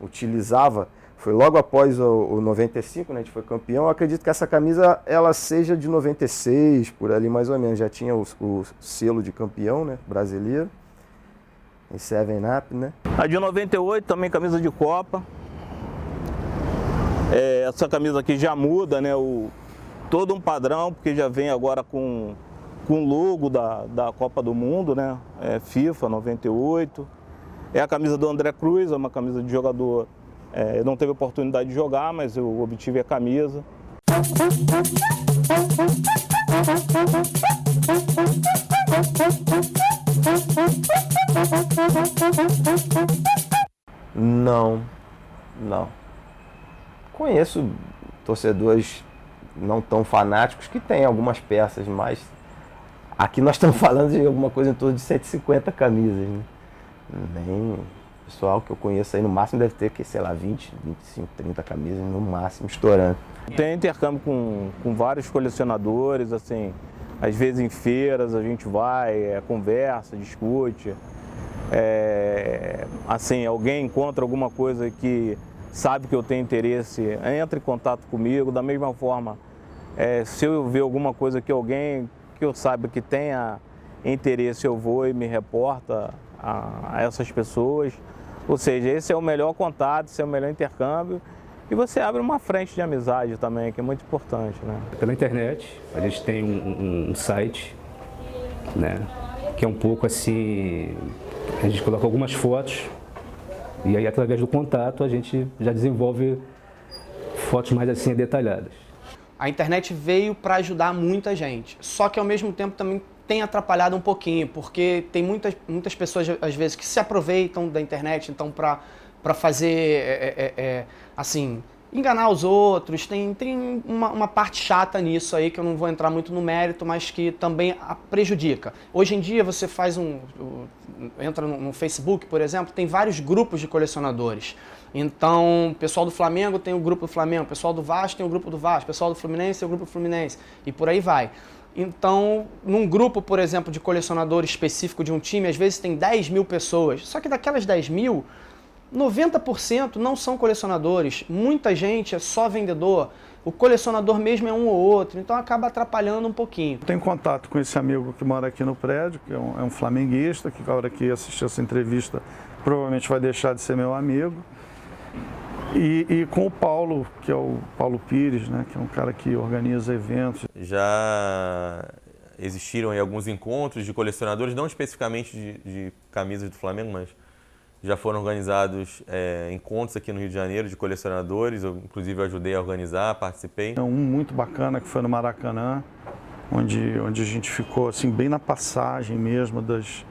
Speaker 2: utilizava. Foi logo após o 95, né, a gente foi campeão. Eu acredito que essa camisa ela seja de 96, por ali mais ou menos. Já tinha o selo de campeão, né, brasileiro. Em 7-Up, né?
Speaker 1: A de 98 também camisa de Copa. Essa camisa aqui já muda, né, todo um padrão, porque já vem agora com o logo da Copa do Mundo, né, FIFA 98. É a camisa do André Cruz, é uma camisa de jogador. Não teve oportunidade de jogar, mas eu obtive a camisa.
Speaker 2: Não. Conheço torcedores não tão fanáticos que têm algumas peças, mas Aqui nós estamos falando de alguma coisa em torno de 150 camisas, né? Bem, pessoal que eu conheço aí no máximo deve ter, sei lá, 20, 25, 30 camisas no máximo, estourando.
Speaker 1: Tem intercâmbio com vários colecionadores, assim, às vezes em feiras a gente vai, conversa, discute. Assim, alguém encontra alguma coisa que sabe que eu tenho interesse, entra em contato comigo. Da mesma forma, se eu ver alguma coisa que alguém que eu saiba que tenha interesse, eu vou e me reporta a essas pessoas. Ou seja, esse é o melhor contato, esse é o melhor intercâmbio. E você abre uma frente de amizade também, que é muito importante, né?
Speaker 7: Pela internet, a gente tem um site, né, que é um pouco assim, a gente coloca algumas fotos e aí através do contato a gente já desenvolve fotos mais assim detalhadas.
Speaker 5: A internet veio para ajudar muita gente, só que ao mesmo tempo também tem atrapalhado um pouquinho, porque tem muitas pessoas às vezes que se aproveitam da internet, então para fazer, assim, enganar os outros. Tem uma parte chata nisso aí, que eu não vou entrar muito no mérito, mas que também prejudica. Hoje em dia você faz entra no Facebook, por exemplo, tem vários grupos de colecionadores. Então, o pessoal do Flamengo tem o grupo do Flamengo, o pessoal do Vasco tem o grupo do Vasco, o pessoal do Fluminense tem o grupo do Fluminense, e por aí vai. Então, num grupo, por exemplo, de colecionador específico de um time, às vezes tem 10 mil pessoas, só que daquelas 10 mil, 90% não são colecionadores, muita gente é só vendedor, o colecionador mesmo é um ou outro, então acaba atrapalhando um pouquinho.
Speaker 3: Tenho contato com esse amigo que mora aqui no prédio, que é um flamenguista, que a hora que assistir essa entrevista provavelmente vai deixar de ser meu amigo. E com o Paulo, que é o Paulo Pires, né, que é um cara que organiza eventos.
Speaker 4: Já existiram aí alguns encontros de colecionadores, não especificamente de camisas do Flamengo, mas já foram organizados encontros aqui no Rio de Janeiro de colecionadores, eu inclusive ajudei a organizar, participei.
Speaker 3: Um muito bacana que foi no Maracanã, onde a gente ficou assim, bem na passagem mesmo dos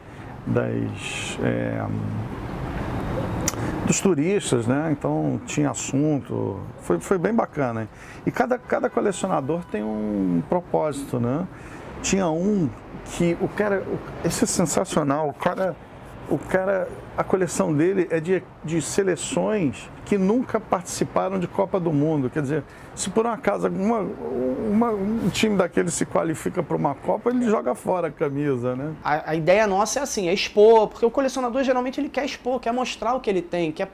Speaker 3: turistas, né? Então tinha assunto, foi bem bacana. Hein? E cada colecionador tem um propósito, né? Tinha um que esse é sensacional, o cara, a coleção dele é de seleções que nunca participaram de Copa do Mundo. Quer dizer, se por um acaso um time daquele se qualifica para uma Copa, ele joga fora a camisa, né?
Speaker 5: A ideia nossa é assim, é expor, porque o colecionador geralmente ele quer expor, quer mostrar o que ele tem, quer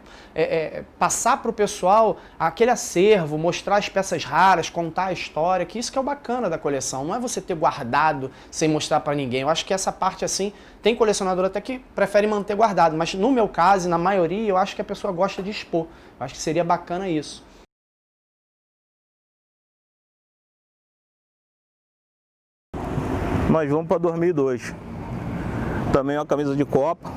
Speaker 5: passar para o pessoal aquele acervo, mostrar as peças raras, contar a história, que isso que é o bacana da coleção, não é você ter guardado sem mostrar para ninguém. Eu acho que essa parte assim, tem colecionador até que prefere manter guardado, mas no meu caso e na maioria, eu acho que a pessoa gosta de expor. Eu acho que seria bacana isso.
Speaker 1: Nós vamos para 2002. Também uma camisa de Copa.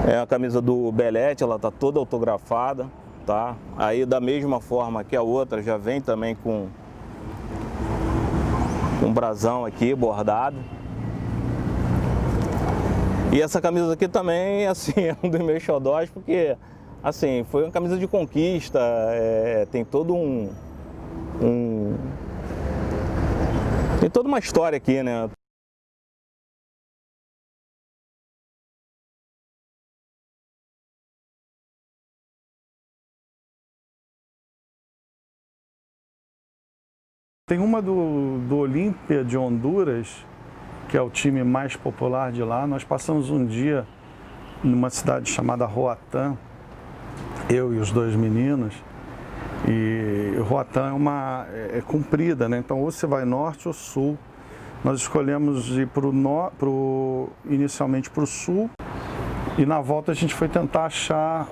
Speaker 1: É a camisa do Belete, ela tá toda autografada, tá? Aí da mesma forma que a outra, já vem também com um brasão aqui bordado. E essa camisa aqui também, assim, é um dos meus xodós, porque, assim, foi uma camisa de conquista, tem todo tem toda uma história aqui, né?
Speaker 3: Tem uma do Olímpia de Honduras, que é o time mais popular de lá. Nós passamos um dia numa cidade chamada Roatán, eu e os dois meninos, e Roatán é comprida, né? Então ou você vai norte ou sul. Nós escolhemos ir inicialmente para o sul, e na volta a gente foi tentar achar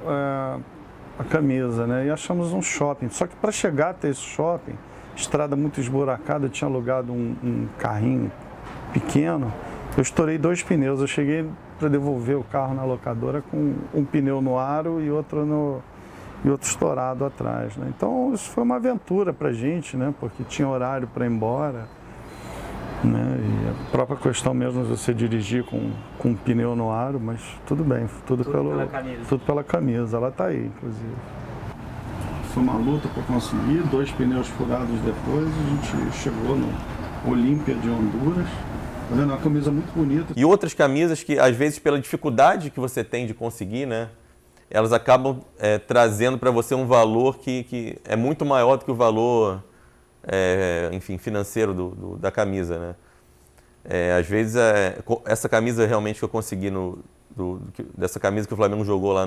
Speaker 3: a camisa, né? E achamos um shopping, só que para chegar até esse shopping, estrada muito esburacada, eu tinha alugado um carrinho pequeno, eu estourei 2 pneus, eu cheguei para devolver o carro na locadora com um pneu no aro e outro estourado atrás, né? Então isso foi uma aventura para a gente, né? Porque tinha horário para ir embora, né? E a própria questão mesmo de você dirigir com um pneu no aro, mas tudo bem, tudo pela camisa, ela está aí, inclusive. foi uma luta para conseguir, 2 pneus furados depois, a gente chegou no Olímpia de Honduras. Tá vendo? Uma camisa muito bonita.
Speaker 4: E outras camisas que, às vezes, pela dificuldade que você tem de conseguir, né, elas acabam trazendo para você um valor que é muito maior do que o valor, enfim, financeiro da camisa, né? Às vezes, essa camisa realmente que eu consegui, dessa camisa que o Flamengo jogou lá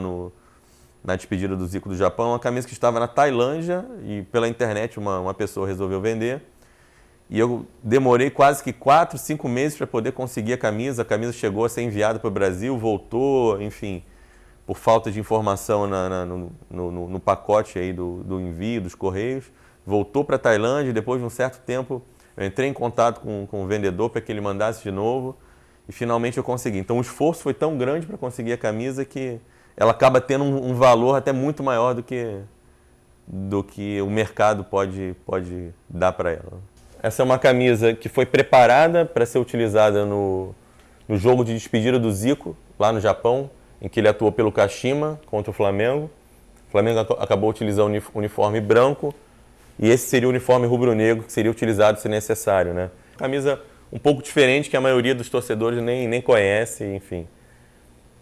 Speaker 4: na despedida do Zico do Japão, uma camisa que estava na Tailândia e pela internet uma pessoa resolveu vender. E eu demorei quase que 4, 5 meses para poder conseguir a camisa. A camisa chegou a ser enviada para o Brasil, voltou, enfim, por falta de informação no pacote aí do envio, dos correios. Voltou para a Tailândia e depois de um certo tempo eu entrei em contato com o vendedor para que ele mandasse de novo e finalmente eu consegui. Então o esforço foi tão grande para conseguir a camisa que ela acaba tendo um valor até muito maior do que o mercado pode dar para ela. Essa é uma camisa que foi preparada para ser utilizada no jogo de despedida do Zico, lá no Japão, em que ele atuou pelo Kashima contra o Flamengo. O Flamengo acabou utilizando o uniforme branco e esse seria o uniforme rubro-negro que seria utilizado se necessário, né? Camisa um pouco diferente que a maioria dos torcedores nem conhece, enfim.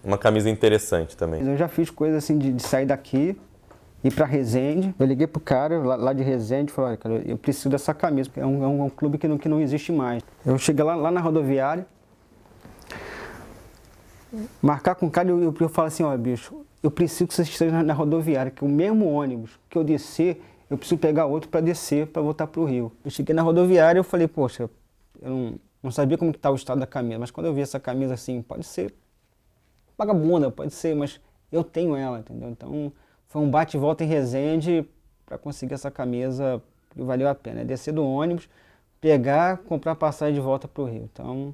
Speaker 4: Uma camisa interessante também.
Speaker 6: Eu já fiz coisa assim de sair daqui, ir para Resende. Eu liguei pro cara lá de Resende e falei, olha, cara, eu preciso dessa camisa, porque é um clube que não existe mais. Eu cheguei lá na rodoviária, marcar com o cara e eu falo assim, ó, bicho, eu preciso que você esteja na rodoviária, que o mesmo ônibus que eu descer, eu preciso pegar outro para descer, para voltar pro Rio. Eu cheguei na rodoviária e eu falei, poxa, eu não sabia como que estava o estado da camisa, mas quando eu vi essa camisa assim, pode ser vagabunda, pode ser, mas eu tenho ela, entendeu? Então foi um bate e volta em Resende para conseguir essa camisa que valeu a pena. Descer do ônibus, pegar, comprar passagem de volta para o Rio. Então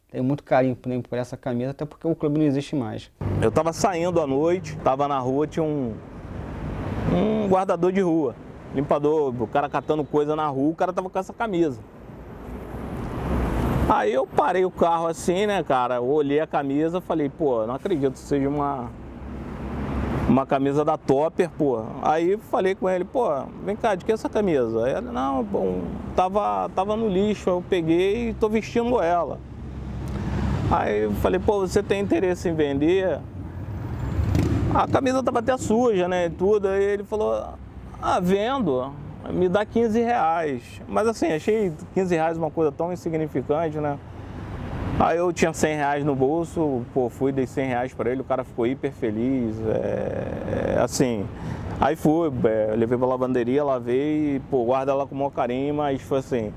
Speaker 6: tenho muito carinho por essa camisa, até porque o clube não existe mais.
Speaker 1: Eu estava saindo à noite, estava na rua, tinha um guardador de rua, limpador, o cara catando coisa na rua, o cara estava com essa camisa. Aí eu parei o carro assim, né, cara, olhei a camisa, falei, pô, não acredito que seja uma camisa da Topper, pô. Aí falei com ele, pô, vem cá, de que é essa camisa? Aí ele, não, bom, tava no lixo, eu peguei e tô vestindo ela. Aí eu falei, pô, você tem interesse em vender? A camisa tava até suja, né, e tudo. Aí ele falou, vendo, me dá R$15. Mas assim, achei R$15 uma coisa tão insignificante, né? Aí eu tinha R$100 no bolso, pô, fui, dei R$100 para ele, o cara ficou hiper feliz, assim. Aí fui, levei pra lavanderia, lavei, e, pô, guarda ela com o maior carinho, mas foi assim,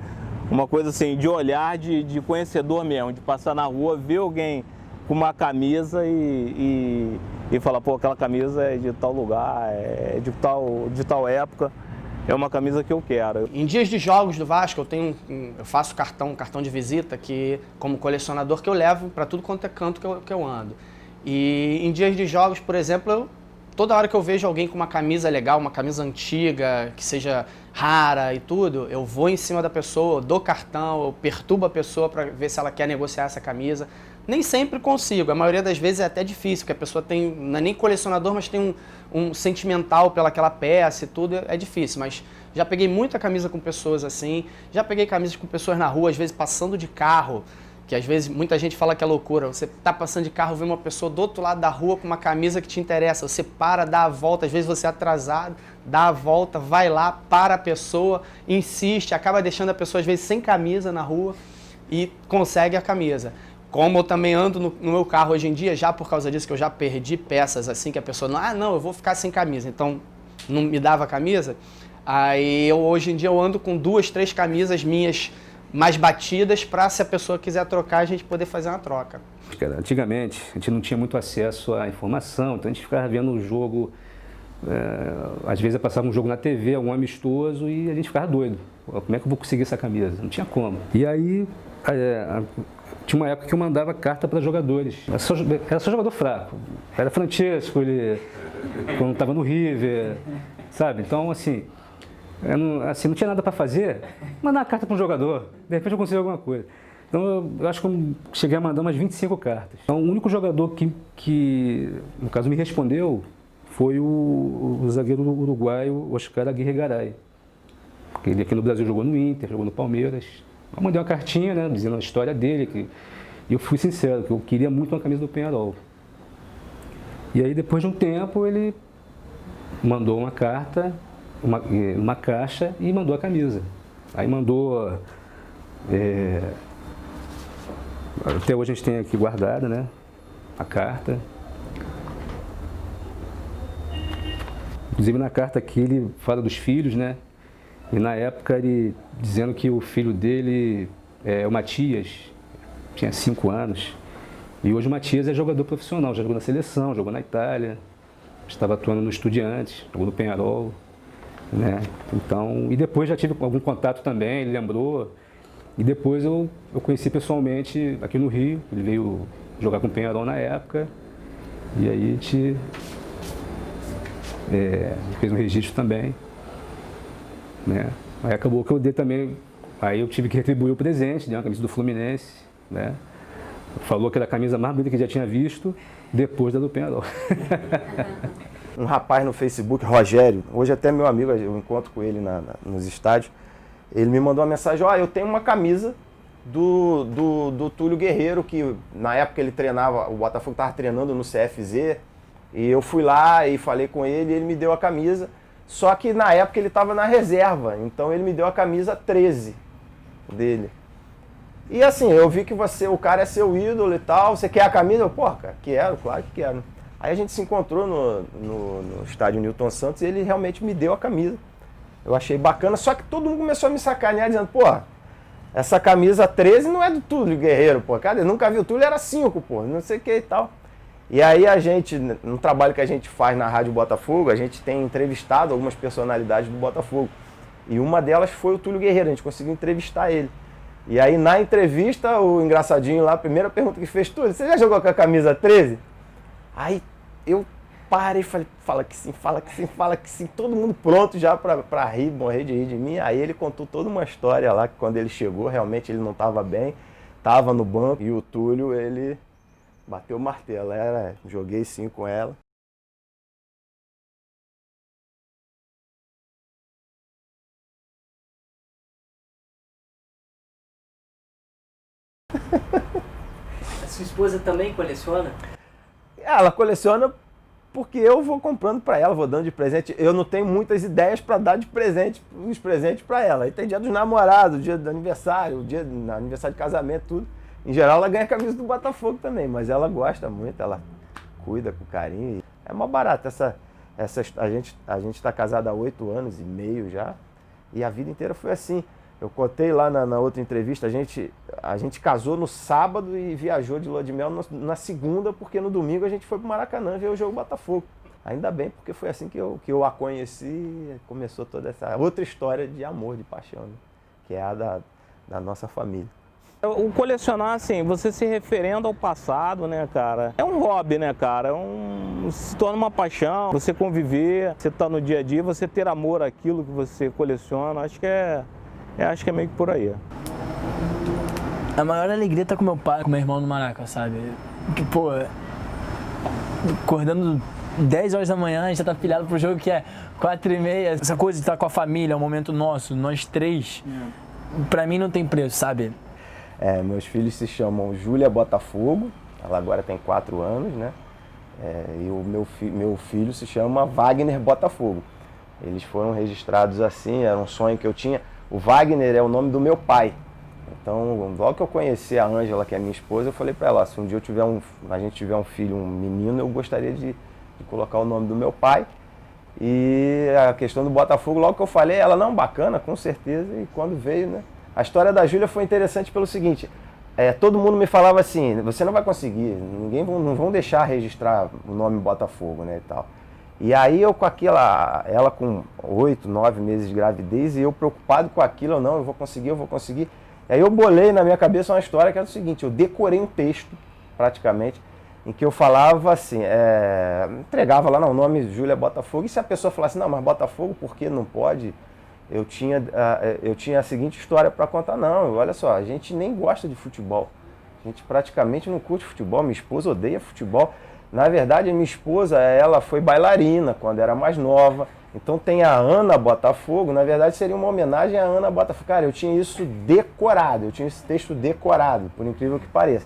Speaker 1: uma coisa assim, de olhar de conhecedor mesmo, de passar na rua, ver alguém com uma camisa e falar, pô, aquela camisa é de tal lugar, é de tal época. É uma camisa que eu quero.
Speaker 5: Em dias de jogos do Vasco, eu faço cartão de visita, que como colecionador que eu levo para tudo quanto é canto que eu ando. E em dias de jogos, por exemplo, toda hora que eu vejo alguém com uma camisa legal, uma camisa antiga, que seja rara e tudo, eu vou em cima da pessoa, dou cartão, eu perturbo a pessoa para ver se ela quer negociar essa camisa. Nem sempre consigo, a maioria das vezes é até difícil, porque a pessoa não é nem colecionador, mas tem um sentimental pelaquela peça e tudo, é difícil. Mas já peguei muita camisa com pessoas assim, já peguei camisas com pessoas na rua, às vezes passando de carro, que às vezes muita gente fala que é loucura, você tá passando de carro, vê uma pessoa do outro lado da rua com uma camisa que te interessa, você para, dá a volta, às vezes você é atrasado, dá a volta, vai lá, para a pessoa, insiste, acaba deixando a pessoa às vezes sem camisa na rua e consegue a camisa. Como eu também ando no meu carro hoje em dia, já por causa disso que eu já perdi peças assim, que a pessoa, não, eu vou ficar sem camisa, então não me dava camisa, aí hoje em dia eu ando com 2, 3 camisas minhas mais batidas para, se a pessoa quiser trocar, a gente poder fazer uma troca.
Speaker 7: Antigamente, a gente não tinha muito acesso à informação, então a gente ficava vendo o jogo, às vezes passava um jogo na TV, algum amistoso, e a gente ficava doido. Como é que eu vou conseguir essa camisa? Não tinha como. E aí, tinha uma época que eu mandava carta para jogadores. Era só jogador fraco. Era Francesco, ele quando estava no River, sabe? Então, assim, não tinha nada para fazer, mandar uma carta para um jogador, de repente eu consigo alguma coisa. Então eu acho que eu cheguei a mandar umas 25 cartas. Então o único jogador que no caso me respondeu foi o zagueiro uruguaio Oscar Aguirre Garay. Ele aqui no Brasil jogou no Inter, jogou no Palmeiras. Eu mandei uma cartinha, né, dizendo a história dele, e eu fui sincero, que eu queria muito uma camisa do Peñarol. E aí, depois de um tempo, ele mandou uma carta, uma caixa, e mandou a camisa. Aí mandou... até hoje a gente tem aqui guardada, né, a carta. Inclusive, na carta aqui, ele fala dos filhos, né? E na época, ele dizendo que o filho dele, o Matias, tinha 5 anos. E hoje o Matias é jogador profissional, já jogou na seleção, jogou na Itália, estava atuando no Estudiantes, jogou no Peñarol, né? Então, e depois já tive algum contato também, ele lembrou. E depois eu conheci pessoalmente aqui no Rio, ele veio jogar com o Peñarol na época. E aí a gente fez um registro também, né? Aí acabou que eu dei também, aí eu tive que retribuir o presente, dei uma camisa do Fluminense, né? Falou que era a camisa mais bonita que já tinha visto, depois da do Peñarol.
Speaker 2: Um rapaz no Facebook, Rogério, hoje até meu amigo, eu encontro com ele nos estádios, ele me mandou uma mensagem, eu tenho uma camisa do Túlio Guerreiro, que na época ele treinava, o Botafogo estava treinando no CFZ, e eu fui lá e falei com ele, e ele me deu a camisa, só que na época ele estava na reserva, então ele me deu a camisa 13 dele. E assim, eu vi que o cara é seu ídolo e tal, você quer a camisa? Eu, cara, quero, claro que quero. Aí a gente se encontrou no estádio Newton Santos e ele realmente me deu a camisa. Eu achei bacana, só que todo mundo começou a me sacanear dizendo, essa camisa 13 não é do Túlio Guerreiro, cara, eu nunca vi o Túlio, era 5, não sei o que e tal. E aí a gente, no trabalho que a gente faz na Rádio Botafogo, a gente tem entrevistado algumas personalidades do Botafogo. E uma delas foi o Túlio Guerreiro, a gente conseguiu entrevistar ele. E aí na entrevista, o engraçadinho lá, a primeira pergunta que fez, Túlio, você já jogou com a camisa 13? Aí eu parei e falei, fala que sim, fala que sim, fala que sim. Todo mundo pronto já pra rir, morrer de rir de mim. Aí ele contou toda uma história lá, que quando ele chegou, realmente ele não estava bem, estava no banco. E o Túlio, ele bateu o martelo, joguei sim com ela.
Speaker 10: A sua esposa também coleciona?
Speaker 2: Ela coleciona porque eu vou comprando para ela, vou dando de presente. Eu não tenho muitas ideias para dar de presente, os presentes para ela. Aí tem dia dos namorados, dia do aniversário, aniversário de casamento, tudo. Em geral ela ganha a camisa do Botafogo também, mas ela gosta muito, ela cuida com carinho. É mó barato. A gente está casado há 8 anos e meio já, e a vida inteira foi assim. Eu contei lá na outra entrevista, a gente casou no sábado e viajou de lua de mel na segunda, porque no domingo a gente foi pro Maracanã ver o jogo Botafogo. Ainda bem, porque foi assim que eu a conheci e começou toda essa outra história de amor, de paixão, né? Que é a da nossa família.
Speaker 1: O colecionar, assim, você se referendo ao passado, né, cara? É um hobby, né, cara? Se torna uma paixão, você conviver, você tá no dia a dia, você ter amor àquilo que você coleciona, acho que é meio que por aí.
Speaker 9: A maior alegria tá com meu pai, com meu irmão no Maraca, sabe? Que, acordando 10 horas da manhã, a gente já tá pilhado pro jogo que é 4h30. Essa coisa de estar com a família, é um momento nosso, nós três, pra mim não tem preço, sabe?
Speaker 2: Meus filhos se chamam Júlia Botafogo, ela agora tem 4 anos, né? E o meu filho se chama Wagner Botafogo. Eles foram registrados assim, era um sonho que eu tinha. O Wagner é o nome do meu pai. Então, logo que eu conheci a Ângela, que é minha esposa, eu falei para ela, se um dia a gente tiver um filho, um menino, eu gostaria de colocar o nome do meu pai. E a questão do Botafogo, logo que eu falei, ela, não, bacana, com certeza, e quando veio, né? A história da Júlia foi interessante pelo seguinte, todo mundo me falava assim, você não vai conseguir, não vão deixar registrar o nome Botafogo, né, e tal. E aí eu com ela com 8, 9 meses de gravidez, e eu preocupado com aquilo, eu vou conseguir. E aí eu bolei na minha cabeça uma história que era o seguinte, eu decorei um texto, praticamente, em que eu falava assim, entregava lá o nome Júlia Botafogo, e se a pessoa falasse, não, mas Botafogo, por que não pode? Eu tinha a seguinte história para contar, não, olha só, a gente nem gosta de futebol, a gente praticamente não curte futebol, minha esposa odeia futebol, Na verdade, a minha esposa, ela foi bailarina quando era mais nova. Então tem a Ana Botafogo, na verdade seria uma homenagem à Ana Botafogo. Cara, eu tinha isso decorado, eu tinha esse texto decorado, por incrível que pareça.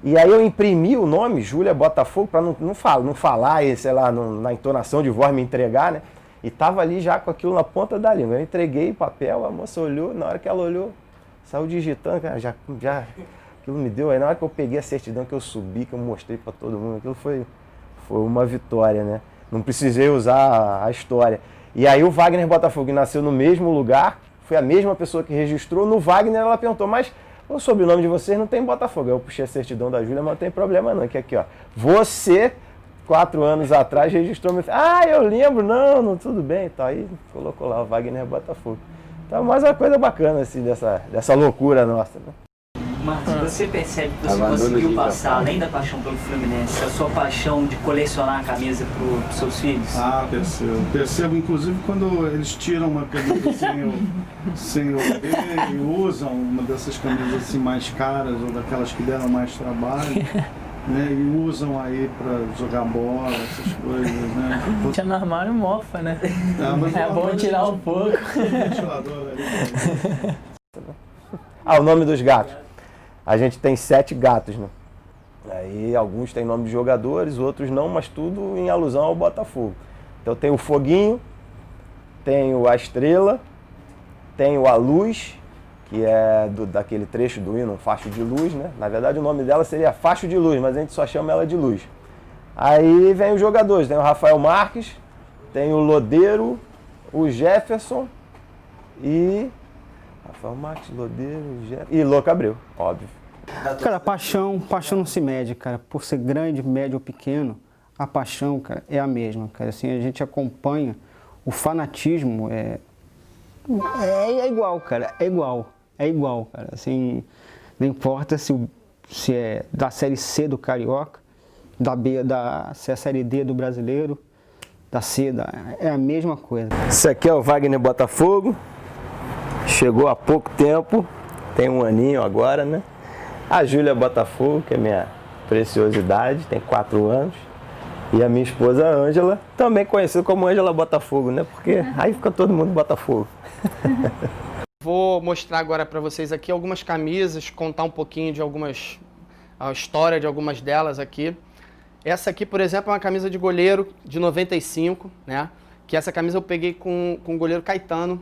Speaker 2: E aí eu imprimi o nome, Júlia Botafogo, para não falar, sei lá, na entonação de voz me entregar, né? E tava ali já com aquilo na ponta da língua. Eu entreguei o papel, a moça olhou, na hora que ela olhou, saiu digitando, cara, já aquilo me deu. Aí na hora que eu peguei a certidão, que eu subi, que eu mostrei para todo mundo, aquilo foi uma vitória, né? Não precisei usar a história. E aí o Wagner Botafogo, que nasceu no mesmo lugar, foi a mesma pessoa que registrou. No Wagner ela perguntou, mas o sobrenome de vocês não tem Botafogo. Eu puxei a certidão da Júlia, mas não tem problema não, que aqui, ó. Você, 4 anos atrás, registrou meu filho. Ah, eu lembro, não, tudo bem. Então aí colocou lá o Wagner Botafogo. Então, mais uma coisa bacana, assim, dessa loucura nossa, né?
Speaker 10: Marcos, você percebe que você conseguiu passar, além da paixão pelo Fluminense, a sua paixão de colecionar a camisa para os seus filhos?
Speaker 3: Ah, percebo, inclusive quando eles tiram uma camisa sem o D e usam uma dessas camisas assim mais caras ou daquelas que deram mais trabalho, né, e usam aí para jogar bola, essas coisas, né?
Speaker 9: Tinha no armário mofa, né?
Speaker 3: Mas
Speaker 9: é bom tirar um pouco.
Speaker 2: O nome dos gatos. A gente tem 7 gatos, né? Aí alguns têm nome de jogadores, outros não, mas tudo em alusão ao Botafogo. Então tem o Foguinho, tem a Estrela, tem a Luz, que é daquele trecho do hino, Facho de Luz, né? Na verdade o nome dela seria Facho de Luz, mas a gente só chama ela de Luz. Aí vem os jogadores, tem o Rafael Marques, tem o Lodeiro, o Jefferson e... Rafael Marques, Lodeiro, e Louco Abreu, óbvio.
Speaker 6: Cara, paixão não se mede, cara. Por ser grande, médio ou pequeno, a paixão, cara, é a mesma, cara. Assim, a gente acompanha, o fanatismo é igual, cara. É igual, cara. Assim, não importa se é da Série C do Carioca, se é a Série D do Brasileiro, da C, é a mesma coisa.
Speaker 2: Esse aqui é o Wagner Botafogo. Chegou há pouco tempo, tem 1 aninho agora, né? A Júlia Botafogo, que é minha preciosidade, tem 4 anos. E a minha esposa, Ângela, também conhecida como Ângela Botafogo, né? Porque aí fica todo mundo Botafogo.
Speaker 5: Vou mostrar agora para vocês aqui algumas camisas, contar um pouquinho de a história de algumas delas aqui. Essa aqui, por exemplo, é uma camisa de goleiro de 95, né? Que essa camisa eu peguei com o goleiro Caetano,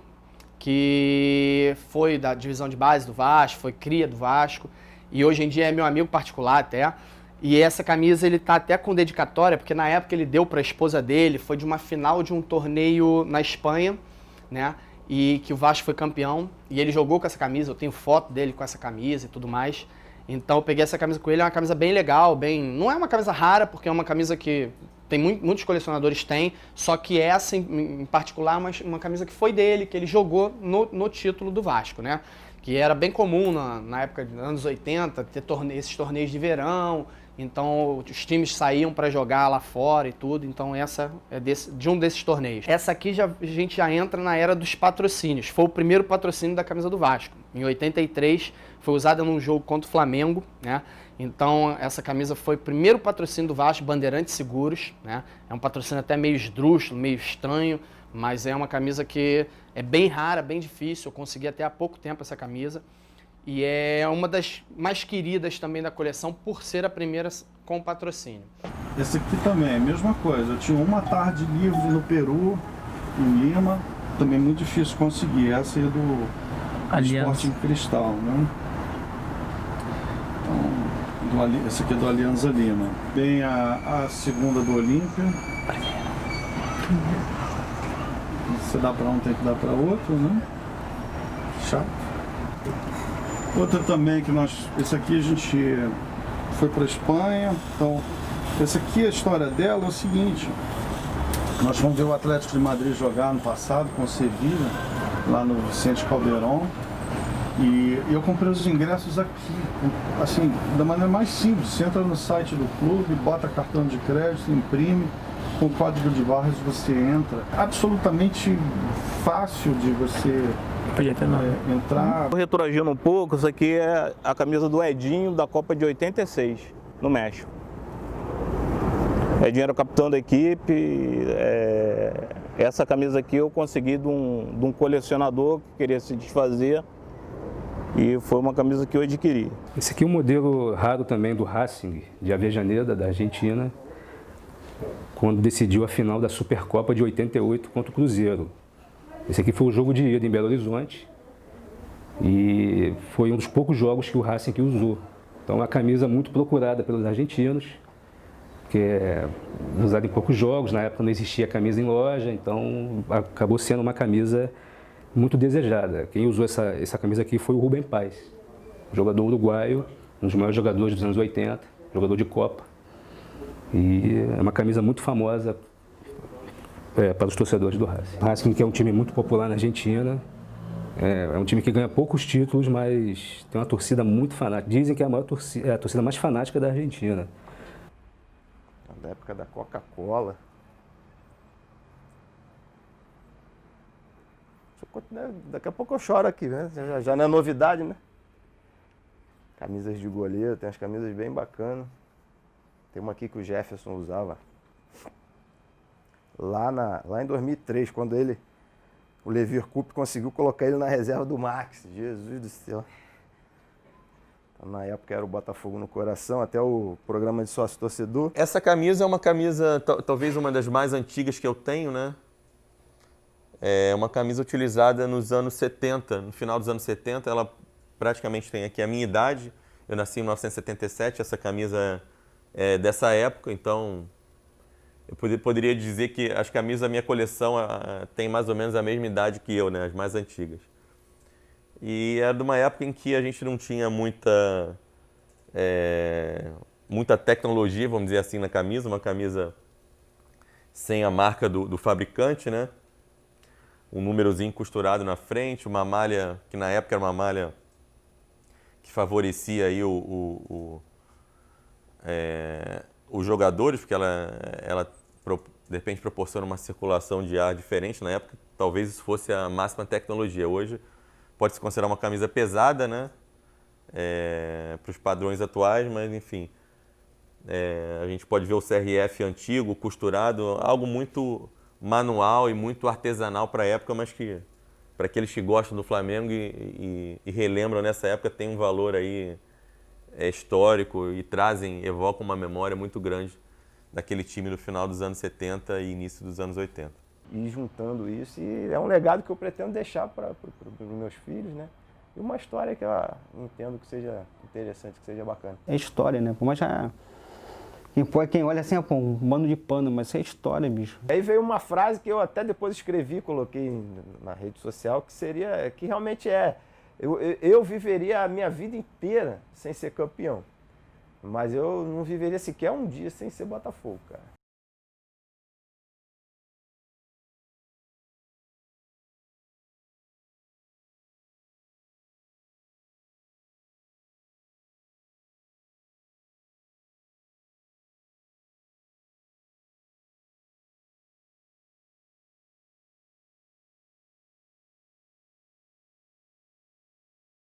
Speaker 5: que foi da divisão de base do Vasco, foi cria do Vasco, e hoje em dia é meu amigo particular até. E essa camisa ele tá até com dedicatória, porque na época ele deu para a esposa dele, foi de uma final de um torneio na Espanha, né? E que o Vasco foi campeão, e ele jogou com essa camisa, eu tenho foto dele com essa camisa e tudo mais. Então eu peguei essa camisa com ele, é uma camisa bem legal, não é uma camisa rara, porque é uma camisa que muitos colecionadores têm, só que essa em particular é uma camisa que foi dele, que ele jogou no título do Vasco, né? Que era bem comum na época dos anos 80, ter esses torneios de verão, então os times saíam para jogar lá fora e tudo, então essa é de um desses torneios. Essa aqui a gente já entra na era dos patrocínios, foi o primeiro patrocínio da camisa do Vasco. Em 83 foi usada num jogo contra o Flamengo, né? Então essa camisa foi o primeiro patrocínio do Vasco, Bandeirantes Seguros, né? É um patrocínio até meio esdrúxulo, meio estranho, mas é uma camisa que é bem rara, bem difícil, eu consegui até há pouco tempo essa camisa. E é uma das mais queridas também da coleção por ser a primeira com patrocínio.
Speaker 3: Esse aqui também é a mesma coisa, eu tinha uma tarde livre no Peru, em Lima, também muito difícil conseguir, essa é do Sporting Cristal, né? Então, esse aqui é do Alianza Lima. Tem a segunda do Olímpia. Se dá para um, tem que dar para outro, né? Chato. Outra também que esse aqui a gente foi para a Espanha, então essa aqui, a história dela é o seguinte, nós fomos ver o Atlético de Madrid jogar no passado com o Sevilla, lá no Vicente Calderón, e eu comprei os ingressos aqui, assim, da maneira mais simples, você entra no site do clube, bota cartão de crédito, imprime, com o código de barras você entra, absolutamente fácil de você entrar.
Speaker 1: Retroagindo um pouco, isso aqui é a camisa do Edinho da Copa de 86, no México. Edinho era o capitão da equipe. Essa camisa aqui eu consegui de um colecionador que queria se desfazer e foi uma camisa que eu adquiri.
Speaker 7: Esse aqui é um modelo raro também do Racing, de Avejaneda, da Argentina, quando decidiu a final da Supercopa de 88 contra o Cruzeiro. Esse aqui foi o jogo de ida em Belo Horizonte e foi um dos poucos jogos que o Racing que usou. Então, uma camisa muito procurada pelos argentinos, que é usada em poucos jogos. Na época não existia camisa em loja, então acabou sendo uma camisa muito desejada. Quem usou essa camisa aqui foi o Rubem Paz, jogador uruguaio, um dos maiores jogadores dos anos 80, jogador de Copa. E é uma camisa muito famosa para os torcedores do Racing. O Racing, que é um time muito popular na Argentina, é um time que ganha poucos títulos, mas tem uma torcida muito fanática. Dizem que é a torcida mais fanática da Argentina.
Speaker 2: Na época da Coca-Cola. Daqui a pouco eu choro aqui, né? Já não é novidade, né? Camisas de goleiro, tem umas camisas bem bacanas. Tem uma aqui que o Jefferson usava lá em 2003, quando o Levir Coupe conseguiu colocar ele na reserva do Max. Jesus do céu. Então, na época era o Botafogo no coração, até o programa de sócio-torcedor.
Speaker 4: Essa camisa é uma camisa, talvez uma das mais antigas que eu tenho, né? É uma camisa utilizada nos anos 70, no final dos anos 70. Ela praticamente tem aqui a minha idade. Eu nasci em 1977, essa camisa é dessa época, então eu poderia dizer que as camisas da minha coleção têm mais ou menos a mesma idade que eu, né? As mais antigas. E era de uma época em que a gente não tinha muita tecnologia, vamos dizer assim, na camisa. Uma camisa sem a marca do fabricante, né? Um númerozinho costurado na frente, uma malha que na época era uma malha que favorecia aí os jogadores, porque ela de repente proporciona uma circulação de ar diferente. Na época, talvez isso fosse a máxima tecnologia. Hoje pode se considerar uma camisa pesada, né? Para os padrões atuais, mas enfim, a gente pode ver o CRF antigo, costurado, algo muito manual e muito artesanal para a época, mas que para aqueles que gostam do Flamengo e relembram nessa época tem um valor aí histórico e evocam uma memória muito grande daquele time no final dos anos 70 e início dos anos 80.
Speaker 2: E juntando isso, e é um legado que eu pretendo deixar para os meus filhos, né? E uma história que eu entendo que seja interessante, que seja bacana.
Speaker 6: É história, né? Por mais quem olha assim, pô, um mano de pano, mas isso é história, bicho.
Speaker 2: Aí veio uma frase que eu até depois escrevi, coloquei na rede social, que realmente eu viveria a minha vida inteira sem ser campeão. Mas eu não viveria sequer um dia sem ser Botafogo, cara.